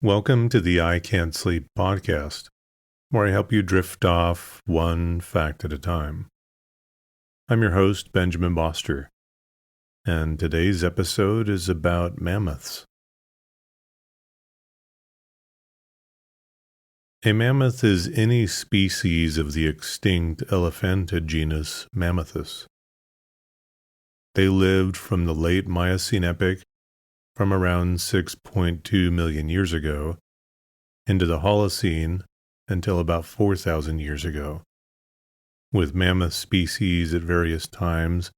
Welcome to the I Can't Sleep podcast, where I help you drift off one fact at a time. I'm your host, Benjamin Boster, and today's episode is about mammoths. A mammoth is any species of the extinct elephantid genus Mammoths. They lived from the late Miocene epoch, from around 6.2 million years ago, into the Holocene until about 4,000 years ago, with mammoth species at various times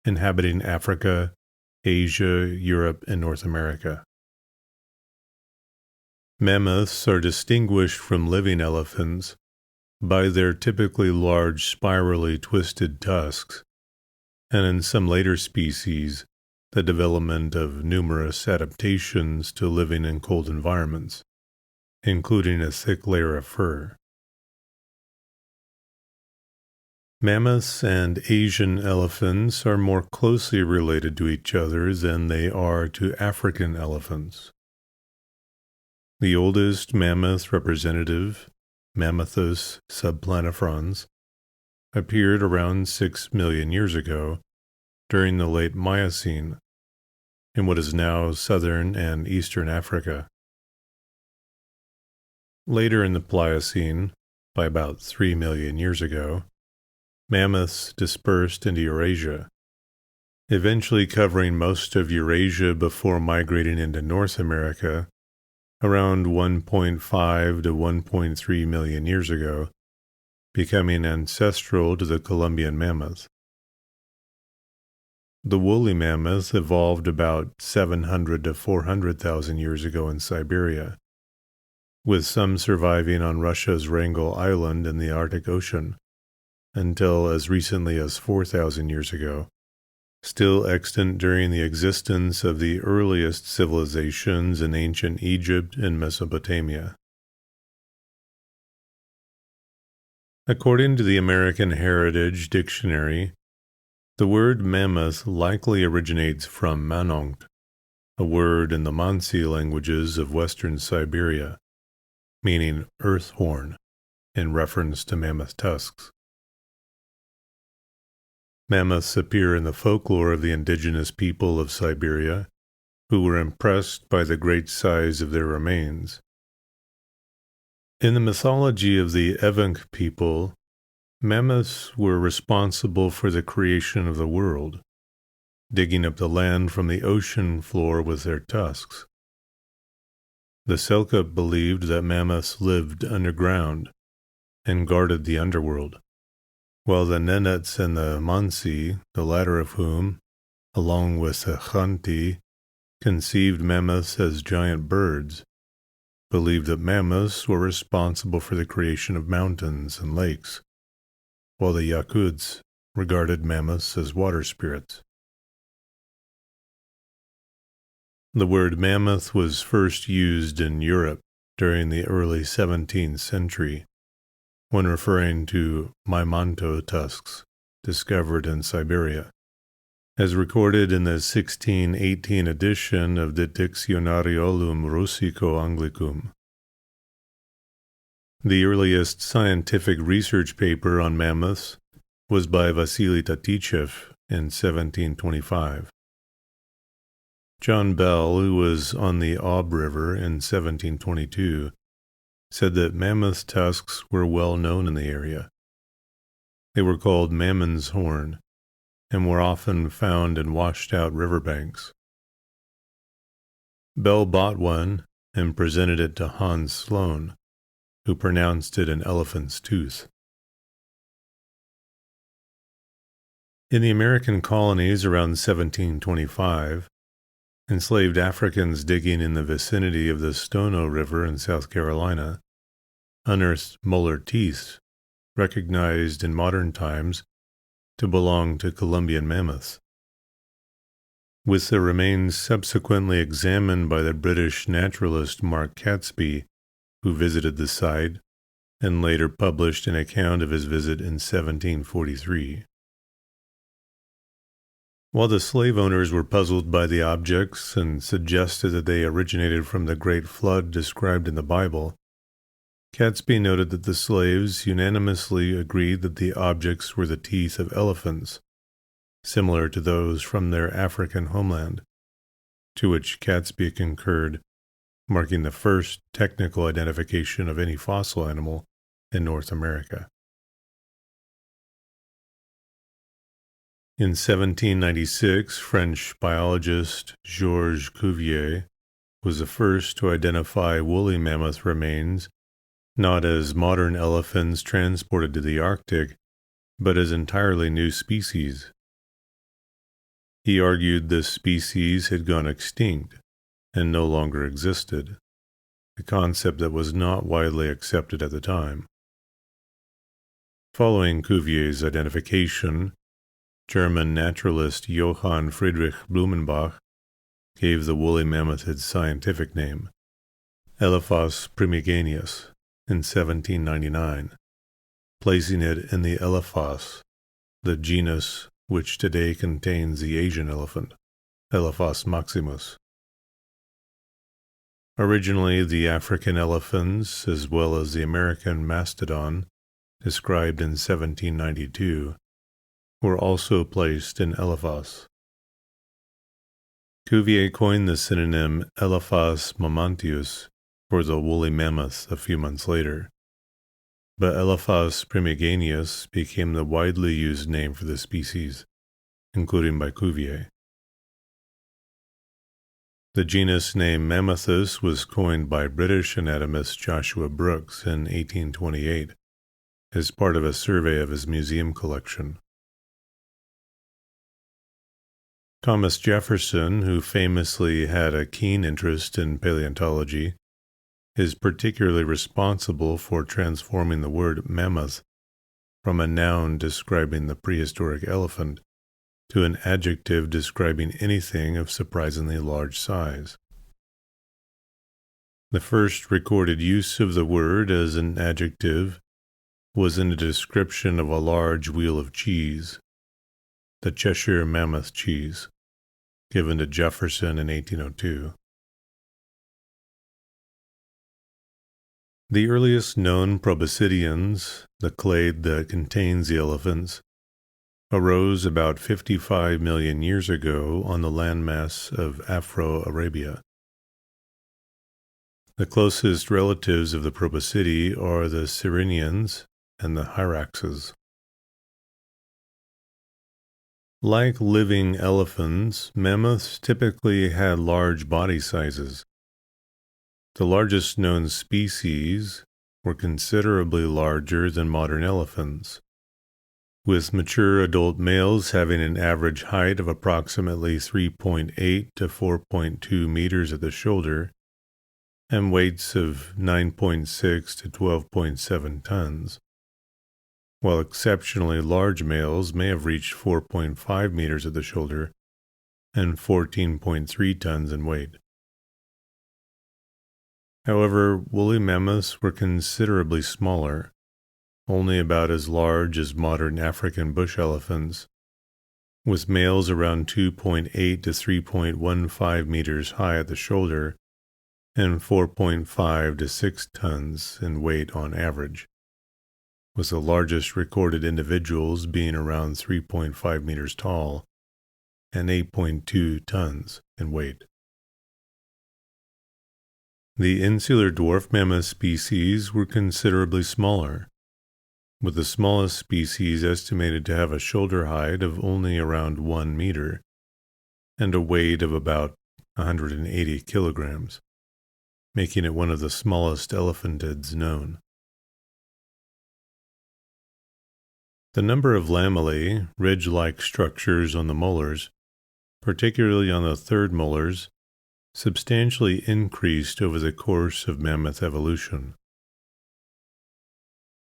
inhabiting Africa, Asia, Europe, and North America. Mammoths are distinguished from living elephants by their typically large spirally twisted tusks, and in some later species, the development of numerous adaptations to living in cold environments, including a thick layer of fur. Mammoths and Asian elephants are more closely related to each other than they are to African elephants. The oldest mammoth representative, Mammoths subplanifrons, appeared around 6 million years ago during the late Miocene in what is now southern and eastern Africa. Later in the Pliocene, by about 3 million years ago, mammoths dispersed into Eurasia, eventually covering most of Eurasia before migrating into North America around 1.5 to 1.3 million years ago, becoming ancestral to the Columbian mammoth. The woolly mammoth evolved about 700 to 400,000 years ago in Siberia, with some surviving on Russia's Wrangel Island in the Arctic Ocean, until as recently as 4,000 years ago, still extant during the existence of the earliest civilizations in ancient Egypt and Mesopotamia. According to the American Heritage Dictionary, the word mammoth likely originates from manongt, a word in the Mansi languages of western Siberia, meaning earth horn, in reference to mammoth tusks. Mammoths appear in the folklore of the indigenous people of Siberia, who were impressed by the great size of their remains. In the mythology of the Evenk people, mammoths were responsible for the creation of the world, digging up the land from the ocean floor with their tusks. The Selk'uk believed that mammoths lived underground and guarded the underworld, while the Nenuts and the Mansi, the latter of whom, along with the Khanti, conceived mammoths as giant birds, believed that mammoths were responsible for the creation of mountains and lakes, while the Yakuts regarded mammoths as water spirits. The word mammoth was first used in Europe during the early 17th century, when referring to Maimanto tusks discovered in Siberia, as recorded in the 1618 edition of the Dictionariolum Russico-Anglicum. The earliest scientific research paper on mammoths was by Vasily Tatichev in 1725. John Bell, who was on the Ob River in 1722, said that mammoth tusks were well known in the area. They were called mammon's horn and were often found in washed-out riverbanks. Bell bought one and presented it to Hans Sloane, who pronounced it an elephant's tooth. In the American colonies around 1725, enslaved Africans digging in the vicinity of the Stono River in South Carolina unearthed molar teeth recognized in modern times to belong to Columbian mammoths. With the remains subsequently examined by the British naturalist Mark Catesby, who visited the site and later published an account of his visit in 1743. While the slave owners were puzzled by the objects and suggested that they originated from the great flood described in the Bible, Catesby noted that the slaves unanimously agreed that the objects were the teeth of elephants, similar to those from their African homeland, to which Catesby concurred, marking the first technical identification of any fossil animal in North America. In 1796, French biologist Georges Cuvier was the first to identify woolly mammoth remains not as modern elephants transported to the Arctic, but as entirely new species. He argued this species had gone extinct and no longer existed, a concept that was not widely accepted at the time. Following Cuvier's identification, German naturalist Johann Friedrich Blumenbach gave the woolly mammoth its scientific name, Elephas primigenus, in 1799, placing it in the Elephas, the genus which today contains the Asian elephant, Elephas maximus. Originally, the African elephants, as well as the American mastodon, described in 1792, were also placed in Elephas. Cuvier coined the synonym Elephas mammoths for the woolly mammoth a few months later, but Elephas primigenus became the widely used name for the species, including by Cuvier. The genus name Mammoths was coined by British anatomist Joshua Brooks in 1828 as part of a survey of his museum collection. Thomas Jefferson, who famously had a keen interest in paleontology, is particularly responsible for transforming the word mammoth from a noun describing the prehistoric elephant to an adjective describing anything of surprisingly large size. The first recorded use of the word as an adjective was in a description of a large wheel of cheese, the Cheshire Mammoth cheese, given to Jefferson in 1802. The earliest known proboscideans, the clade that contains the elephants, arose about 55 million years ago on the landmass of Afro-Arabia. The closest relatives of the proboscidea are the Sirenians and the Hyraxes. Like living elephants, mammoths typically had large body sizes. The largest known species were considerably larger than modern elephants, with mature adult males having an average height of approximately 3.8 to 4.2 meters at the shoulder and weights of 9.6 to 12.7 tons, while exceptionally large males may have reached 4.5 meters at the shoulder and 14.3 tons in weight. However, woolly mammoths were considerably smaller, only about as large as modern African bush elephants, with males around 2.8 to 3.15 meters high at the shoulder and 4.5 to 6 tons in weight on average, with the largest recorded individuals being around 3.5 meters tall and 8.2 tons in weight. The insular dwarf mammoth species were considerably smaller, with the smallest species estimated to have a shoulder height of only around 1 meter and a weight of about 180 kilograms, making it one of the smallest elephantids known. The number of lamellae, ridge-like structures on the molars, particularly on the third molars, substantially increased over the course of mammoth evolution.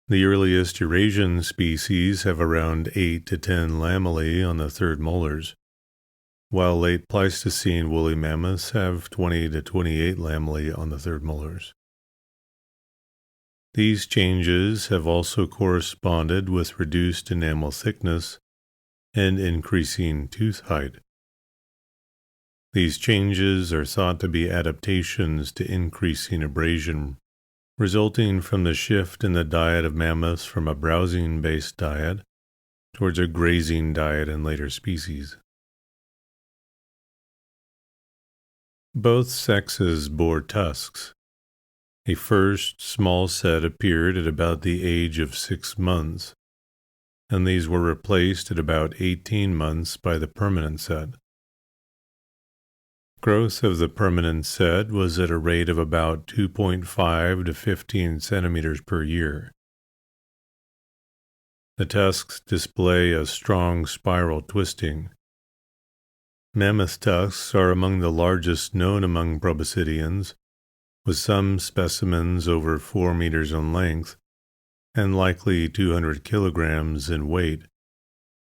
The earliest Eurasian species have around 8 to 10 lamellae on the third molars, while late Pleistocene woolly mammoths have 20 to 28 lamellae on the third molars. These changes have also corresponded with reduced enamel thickness and increasing tooth height. These changes are thought to be adaptations to increasing abrasion, resulting from the shift in the diet of mammoths from a browsing-based diet towards a grazing diet in later species. Both sexes bore tusks. A first small set appeared at about the age of 6 months, and these were replaced at about 18 months by the permanent set. Growth of the permanent set was at a rate of about 2.5 to 15 centimeters per year. The tusks display a strong spiral twisting. Mammoth tusks are among the largest known among proboscideans, with some specimens over 4 meters in length and likely 200 kilograms in weight,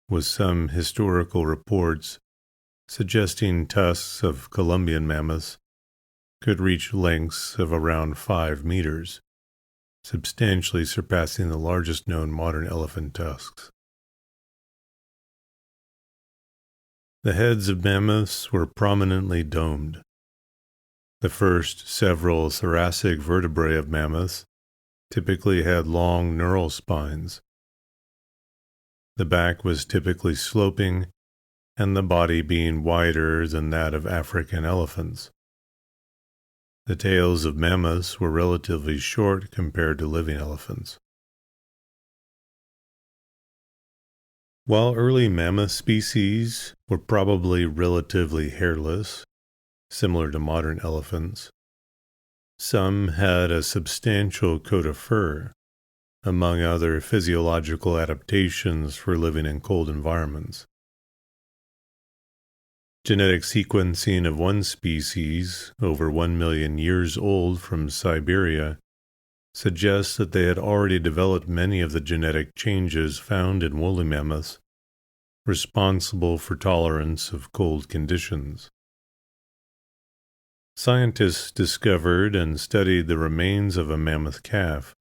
with some historical reports suggesting tusks of Columbian mammoths could reach lengths of around 5 meters, substantially surpassing the largest known modern elephant tusks. The heads of mammoths were prominently domed. The first several thoracic vertebrae of mammoths typically had long neural spines. The back was typically sloping, and the body being wider than that of African elephants. The tails of mammoths were relatively short compared to living elephants. While early mammoth species were probably relatively hairless, similar to modern elephants, some had a substantial coat of fur, among other physiological adaptations for living in cold environments. Genetic sequencing of one species, over 1 million years old from Siberia, suggests that they had already developed many of the genetic changes found in woolly mammoths, responsible for tolerance of cold conditions. Scientists discovered and studied the remains of a mammoth calf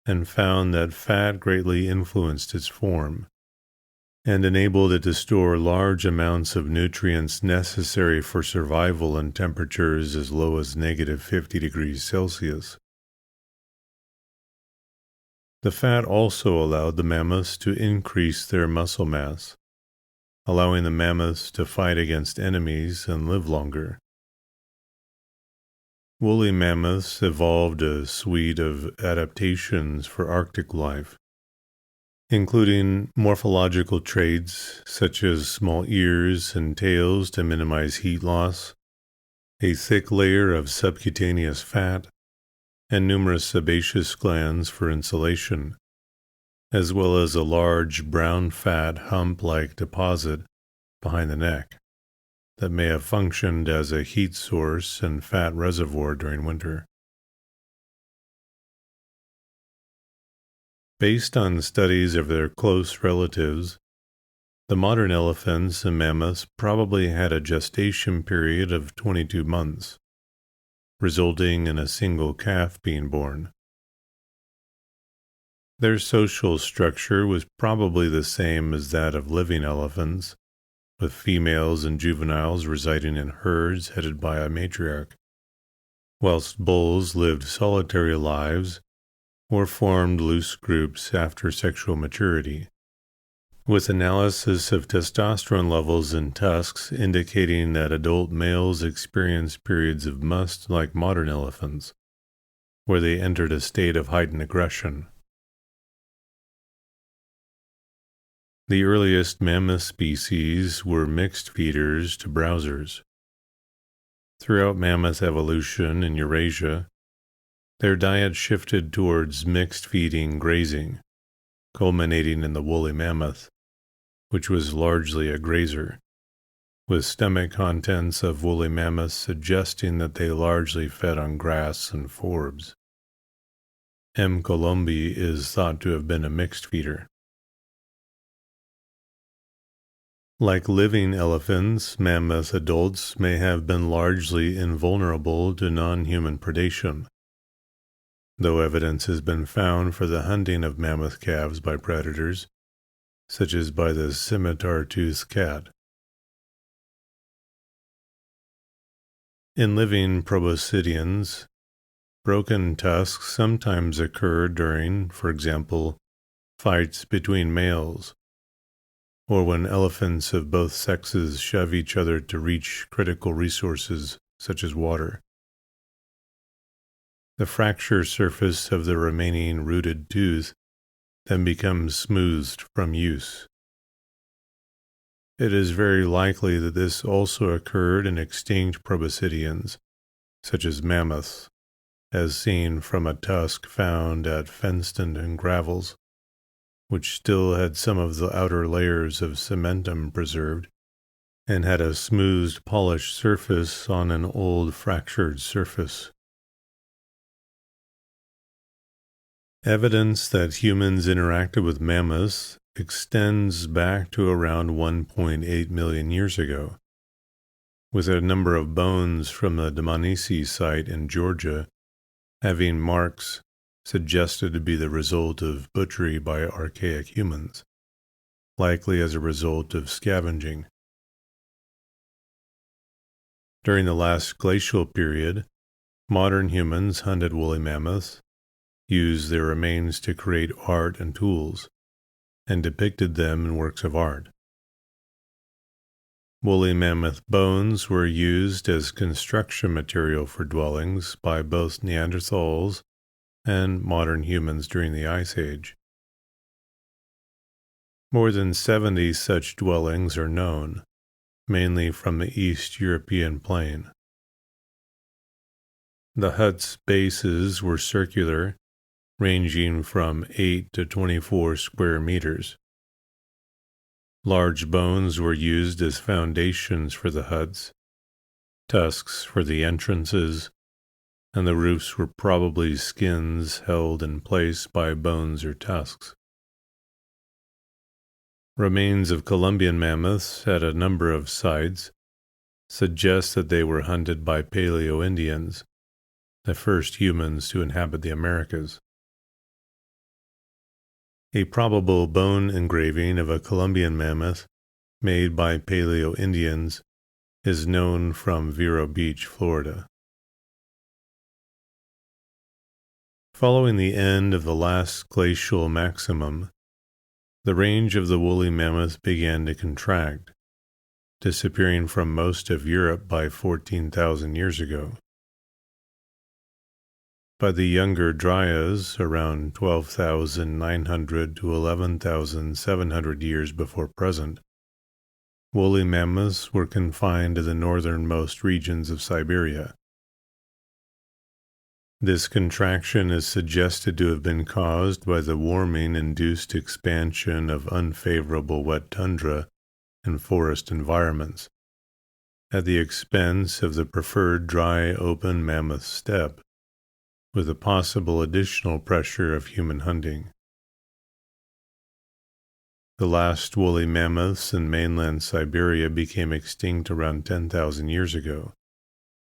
and found that fat greatly influenced its form and enabled it to store large amounts of nutrients necessary for survival in temperatures as low as negative 50 degrees Celsius. The fat also allowed the mammoths to increase their muscle mass, allowing the mammoths to fight against enemies and live longer. Woolly mammoths evolved a suite of adaptations for Arctic life, including morphological traits such as small ears and tails to minimize heat loss, a thick layer of subcutaneous fat, and numerous sebaceous glands for insulation, as well as a large brown fat hump-like deposit behind the neck that may have functioned as a heat source and fat reservoir during winter. Based on studies of their close relatives, the modern elephants and mammoths probably had a gestation period of 22 months, resulting in a single calf being born. Their social structure was probably the same as that of living elephants, with females and juveniles residing in herds headed by a matriarch, whilst bulls lived solitary lives or formed loose groups after sexual maturity, with analysis of testosterone levels in tusks indicating that adult males experienced periods of must like modern elephants, where they entered a state of heightened aggression. The earliest mammoth species were mixed feeders to browsers. Throughout mammoth evolution in Eurasia, their diet shifted towards mixed feeding grazing, culminating in the woolly mammoth, which was largely a grazer, with stomach contents of woolly mammoths suggesting that they largely fed on grass and forbs. M. columbi is thought to have been a mixed feeder. Like living elephants, mammoth adults may have been largely invulnerable to non-human predation, though evidence has been found for the hunting of mammoth calves by predators, such as by the scimitar-toothed cat. In living proboscideans, broken tusks sometimes occur during, for example, fights between males, or when elephants of both sexes shove each other to reach critical resources such as water. The fracture surface of the remaining rooted tooth then becomes smoothed from use. It is very likely that this also occurred in extinct proboscideans, such as mammoths, as seen from a tusk found at Fenston and Gravels, which still had some of the outer layers of cementum preserved, and had a smoothed, polished surface on an old fractured surface. Evidence that humans interacted with mammoths extends back to around 1.8 million years ago, with a number of bones from the Dmanisi site in Georgia having marks suggested to be the result of butchery by archaic humans, likely as a result of scavenging. During the last glacial period, modern humans hunted woolly mammoths, used their remains to create art and tools, and depicted them in works of art. Woolly mammoth bones were used as construction material for dwellings by both Neanderthals and modern humans during the Ice Age. More than 70 such dwellings are known, mainly from the East European plain. The huts' bases were circular, ranging from 8 to 24 square meters. Large bones were used as foundations for the huts, tusks for the entrances, and the roofs were probably skins held in place by bones or tusks. Remains of Columbian mammoths at a number of sites suggest that they were hunted by Paleo-Indians, the first humans to inhabit the Americas. A probable bone engraving of a Columbian mammoth made by Paleo-Indians is known from Vero Beach, Florida. Following the end of the last glacial maximum, the range of the woolly mammoth began to contract, disappearing from most of Europe by 14,000 years ago. By the Younger Dryas, around 12,900 to 11,700 years before present, woolly mammoths were confined to the northernmost regions of Siberia. This contraction is suggested to have been caused by the warming-induced expansion of unfavorable wet tundra and forest environments, at the expense of the preferred dry open mammoth steppe, with the possible additional pressure of human hunting. The last woolly mammoths in mainland Siberia became extinct around 10,000 years ago,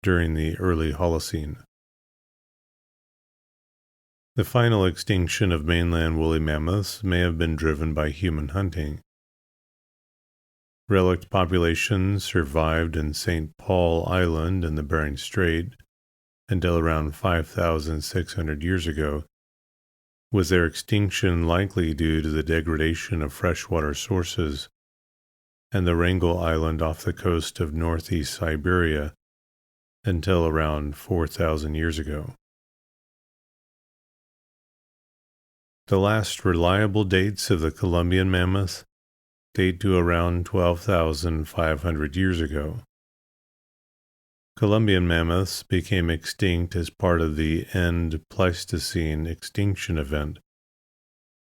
during the early Holocene. The final extinction of mainland woolly mammoths may have been driven by human hunting. Relict populations survived in St. Paul Island in the Bering Strait until around 5,600 years ago, with their extinction likely due to the degradation of freshwater sources, and the Wrangel Island off the coast of northeast Siberia until around 4,000 years ago. The last reliable dates of the Columbian mammoth date to around 12,500 years ago. Columbian mammoths became extinct as part of the end Pleistocene extinction event,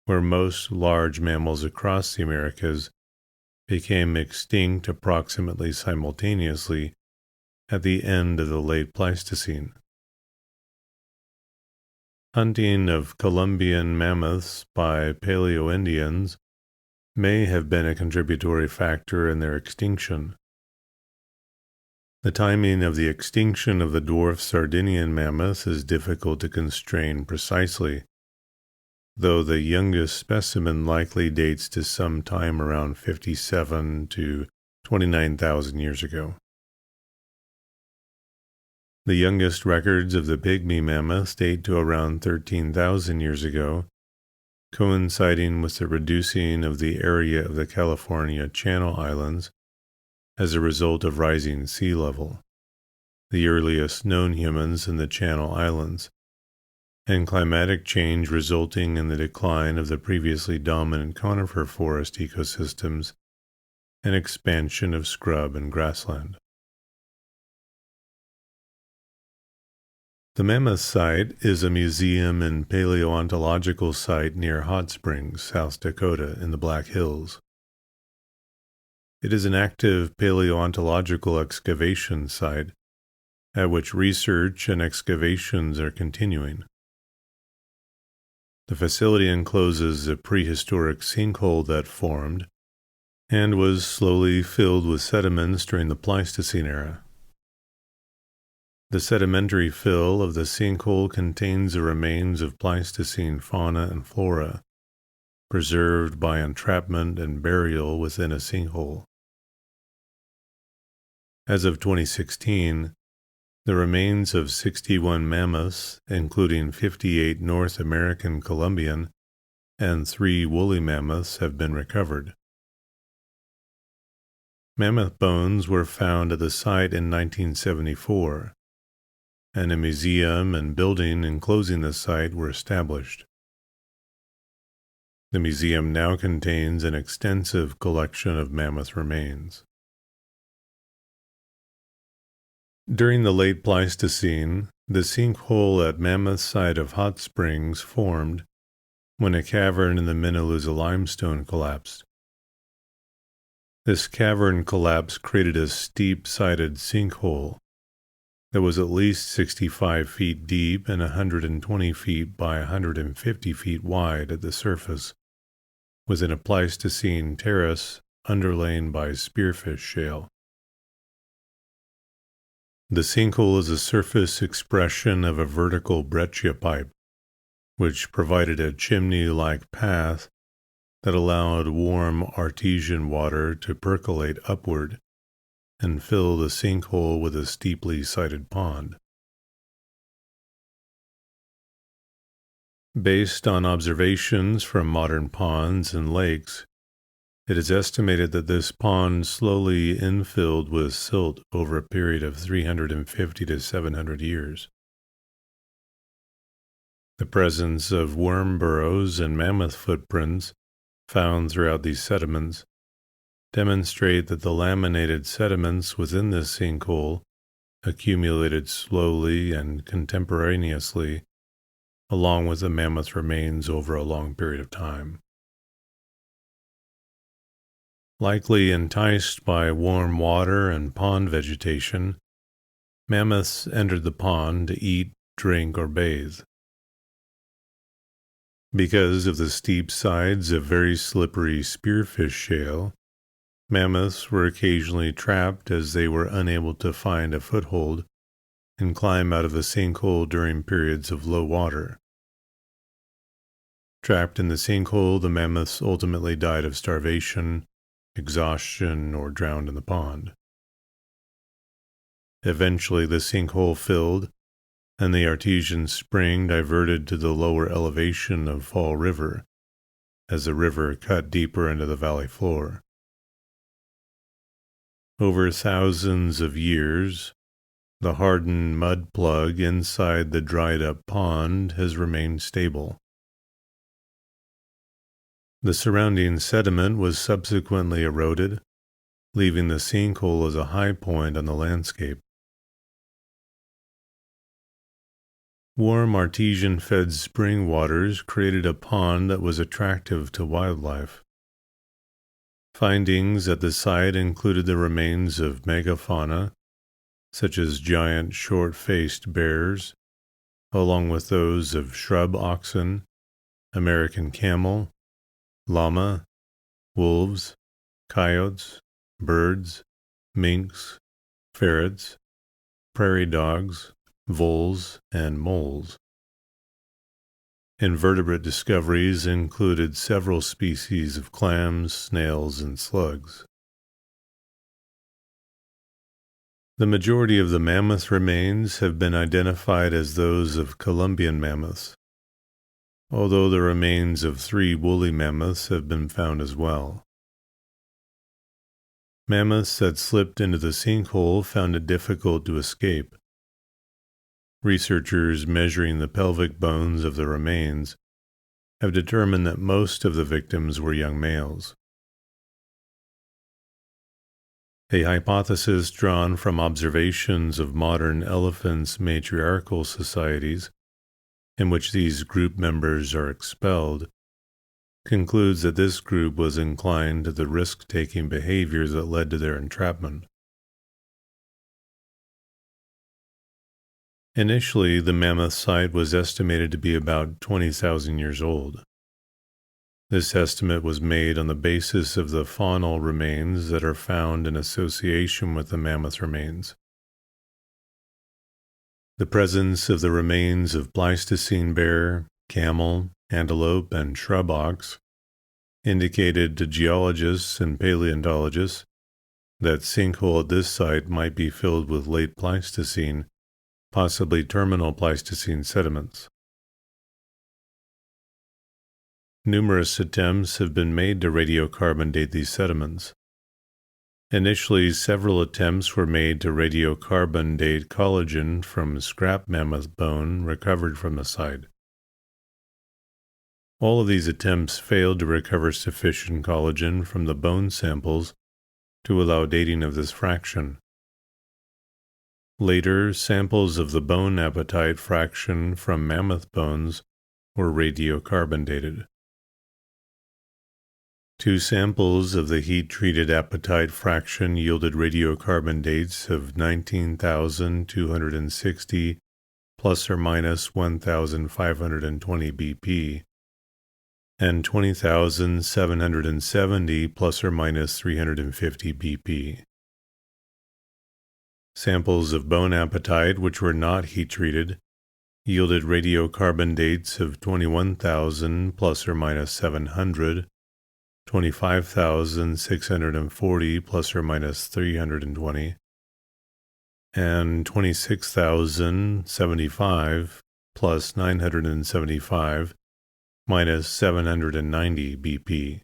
where most large mammals across the Americas became extinct approximately simultaneously at the end of the late Pleistocene. Hunting of Columbian mammoths by Paleo-Indians may have been a contributory factor in their extinction. The timing of the extinction of the dwarf Sardinian mammoth is difficult to constrain precisely, though the youngest specimen likely dates to some time around 57 to 29,000 years ago. The youngest records of the pygmy mammoths date to around 13,000 years ago, coinciding with the reducing of the area of the California Channel Islands as a result of rising sea level, the earliest known humans in the Channel Islands, and climatic change resulting in the decline of the previously dominant conifer forest ecosystems and expansion of scrub and grassland. The Mammoth Site is a museum and paleontological site near Hot Springs, South Dakota, in the Black Hills. It is an active paleontological excavation site at which research and excavations are continuing. The facility encloses a prehistoric sinkhole that formed and was slowly filled with sediments during the Pleistocene era. The sedimentary fill of the sinkhole contains the remains of Pleistocene fauna and flora, preserved by entrapment and burial within a sinkhole. As of 2016, the remains of 61 mammoths, including 58 North American Columbian and 3 woolly mammoths, have been recovered. Mammoth bones were found at the site in 1974, and a museum and building enclosing the site were established. The museum now contains an extensive collection of mammoth remains. During the late Pleistocene, the sinkhole at Mammoth Site of Hot Springs formed when a cavern in the Menaluza limestone collapsed. This cavern collapse created a steep-sided sinkhole that was at least 65 feet deep and 120 feet by 150 feet wide at the surface, within a Pleistocene terrace underlain by spearfish shale. The sinkhole is a surface expression of a vertical breccia pipe, which provided a chimney-like path that allowed warm artesian water to percolate upward and fill the sinkhole with a steeply sided pond. Based on observations from modern ponds and lakes, it is estimated that this pond slowly infilled with silt over a period of 350 to 700 years. The presence of worm burrows and mammoth footprints found throughout these sediments demonstrate that the laminated sediments within this sinkhole accumulated slowly and contemporaneously along with the mammoth remains over a long period of time. Likely enticed by warm water and pond vegetation, mammoths entered the pond to eat, drink, or bathe. Because of the steep sides of very slippery spearfish shale, mammoths were occasionally trapped as they were unable to find a foothold and climb out of the sinkhole during periods of low water. Trapped in the sinkhole, the mammoths ultimately died of starvation, exhaustion, or drowned in the pond. Eventually, the sinkhole filled, and the artesian spring diverted to the lower elevation of Fall River as the river cut deeper into the valley floor. Over thousands of years, the hardened mud plug inside the dried-up pond has remained stable. The surrounding sediment was subsequently eroded, leaving the sinkhole as a high point on the landscape. Warm artesian-fed spring waters created a pond that was attractive to wildlife. Findings at the site included the remains of megafauna, such as giant short-faced bears, along with those of shrub oxen, American camel, llama, wolves, coyotes, birds, minks, ferrets, prairie dogs, voles, and moles. Invertebrate discoveries included several species of clams, snails, and slugs. The majority of the mammoth remains have been identified as those of Columbian mammoths, although the remains of 3 woolly mammoths have been found as well. Mammoths that slipped into the sinkhole found it difficult to escape. Researchers measuring the pelvic bones of the remains have determined that most of the victims were young males. A hypothesis drawn from observations of modern elephants' matriarchal societies, in which these group members are expelled, concludes that this group was inclined to the risk-taking behavior that led to their entrapment. Initially, the mammoth site was estimated to be about 20,000 years old. This estimate was made on the basis of the faunal remains that are found in association with the mammoth remains. The presence of the remains of Pleistocene bear, camel, antelope, and shrub ox indicated to geologists and paleontologists that sinkhole at this site might be filled with late Pleistocene, possibly terminal Pleistocene sediments. Numerous attempts have been made to radiocarbon date these sediments. Initially, several attempts were made to radiocarbon date collagen from scrap mammoth bone recovered from the site. All of these attempts failed to recover sufficient collagen from the bone samples to allow dating of this fraction. Later, samples of the bone apatite fraction from mammoth bones were radiocarbon dated. 2 samples of the heat-treated apatite fraction yielded radiocarbon dates of 19,260 plus or minus 1,520 BP and 20,770 plus or minus 350 BP. Samples of bone apatite which were not heat-treated yielded radiocarbon dates of 21,000 plus or minus 700, 25,640 plus or minus 320, and 26,075 plus 975 minus 790 BP.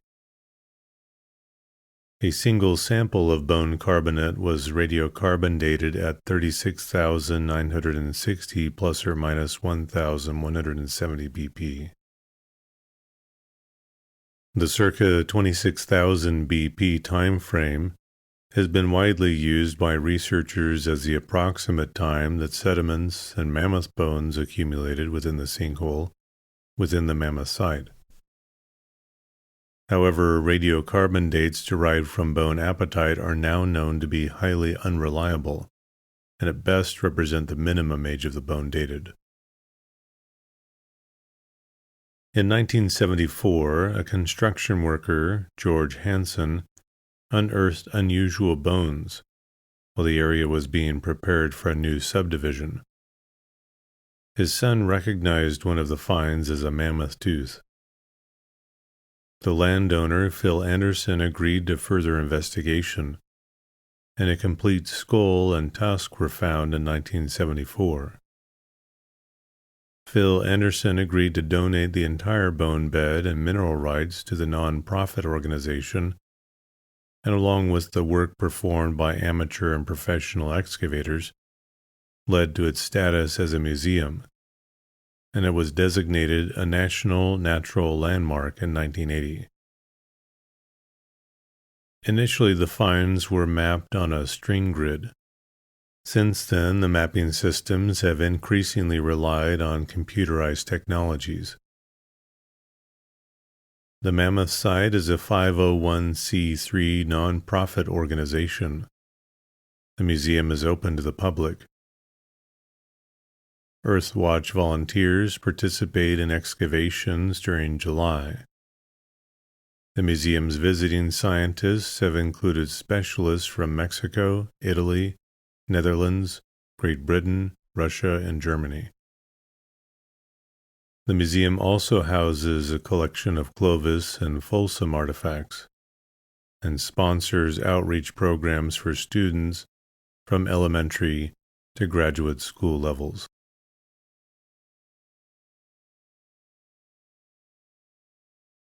A single sample of bone carbonate was radiocarbon dated at 36,960 plus or minus 1,170 BP. The circa 26,000 BP time frame has been widely used by researchers as the approximate time that sediments and mammoth bones accumulated within the sinkhole within the mammoth site. However, radiocarbon dates derived from bone apatite are now known to be highly unreliable and at best represent the minimum age of the bone dated. In 1974, a construction worker, George Hansen, unearthed unusual bones while the area was being prepared for a new subdivision. His son recognized one of the finds as a mammoth tooth. The landowner, Phil Anderson, agreed to further investigation, and a complete skull and tusk were found in 1974. Phil Anderson agreed to donate the entire bone bed and mineral rights to the non-profit organization, and along with the work performed by amateur and professional excavators, led to its status as a museum, and it was designated a National Natural Landmark in 1980. Initially, the finds were mapped on a string grid. Since then, the mapping systems have increasingly relied on computerized technologies. The Mammoth site is a 501c3 nonprofit organization. The museum is open to the public. Earthwatch volunteers participate in excavations during July. The museum's visiting scientists have included specialists from Mexico, Italy, Netherlands, Great Britain, Russia, and Germany. The museum also houses a collection of Clovis and Folsom artifacts and sponsors outreach programs for students from elementary to graduate school levels.